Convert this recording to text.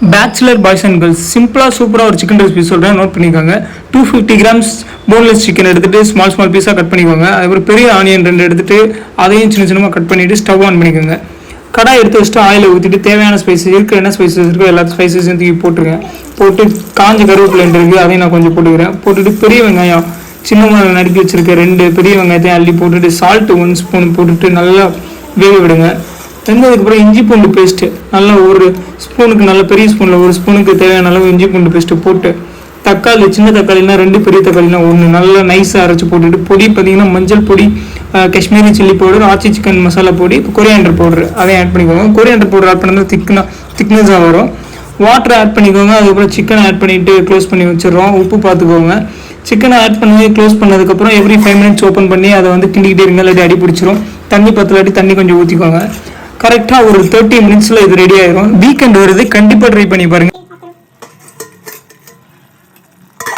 Bachelor boys and girls சிம்பிளாக சூப்பராக ஒரு சிக்கன் ரெசிபி சொல்கிறேன், நோட் பண்ணிக்கோங்க. 250 கிராம்ஸ் போன்லெஸ் சிக்கன் எடுத்துகிட்டு ஸ்மால் பீஸாக கட் பண்ணிக்கோங்க. அதுக்கப்புறம் பெரிய ஆனியன் 2 எடுத்துகிட்டு அதையும் சின்னமாக கட் பண்ணிவிட்டு ஸ்டவ் ஆன் பண்ணிக்கோங்க. கடாய் எடுத்து வச்சுட்டு ஆயிலை ஊற்றிட்டு தேவையான ஸ்பைசஸ் இருக்கிற என்ன ஸ்பைசஸ் இருக்கோ எல்லா ஸ்பைசஸையும் தூக்கி போட்டுருங்க. போட்டு காஞ்ச கருவேப்பிலை இருக்குது, அதையும் நான் கொஞ்சம் போட்டுக்கிறேன். போட்டுட்டு பெரிய வெங்காயம் சின்ன நறுக்கி வச்சுருக்க 2 பெரிய வெங்காயத்தையும் அள்ளி போட்டுட்டு சால்ட்டு 1 ஸ்பூன் போட்டுட்டு நல்லா வேக விடுங்க. வெந்ததுக்கப்புறம் இஞ்சி பூண்டு பேஸ்ட்டு நல்லா ஒரு ஸ்பூனுக்கு, நல்ல பெரிய ஸ்பூனில் 1 ஸ்பூனுக்கு தேவையான அளவு இஞ்சி பூண்டு பேஸ்ட்டு போட்டு தக்காளி, சின்ன தக்காளினா 2, பெரிய தக்காளினா 1 நல்லா நைஸாக அரைச்சி போட்டுட்டு பொடி பார்த்தீங்கன்னா மஞ்சள் பொடி, காஷ்மீரி சில்லி பவுடர், ஆச்சி சிக்கன் மசாலா பொடி, கொரியாண்டர் பவுடர் அதையும் ஆட் பண்ணிக்கோங்க. கொரியாண்டர் பவுடர் ஆட் பண்ணால் திக்னஸாக வரும். வாட்டர் ஆட் பண்ணிக்கோங்க. அதுக்கப்புறம் சிக்கனை ஆட் பண்ணிவிட்டு க்ளோஸ் பண்ணி வச்சிடறோம். உப்பு பார்த்துக்கோங்க. சிக்கனை ஆட் பண்ணி க்ளோஸ் பண்ணதுக்கப்புறம் எவ்ரி 5 மினிட்ஸ் ஓப்பன் பண்ணி அதை வந்து கிண்டிக்கிட்டே இருங்க, இல்லாட்டி அடி பிடிச்சிரும். தண்ணி பத்தலாட்டி தண்ணி கொஞ்சம் ஊற்றிக்கோங்க. கரெக்டாக ஒரு 30 மினிட்ஸில் இது ரெடி ஆயிரும். வீக்கெண்ட் வருது, கண்டிப்பாக ட்ரை பண்ணி பாருங்கள்.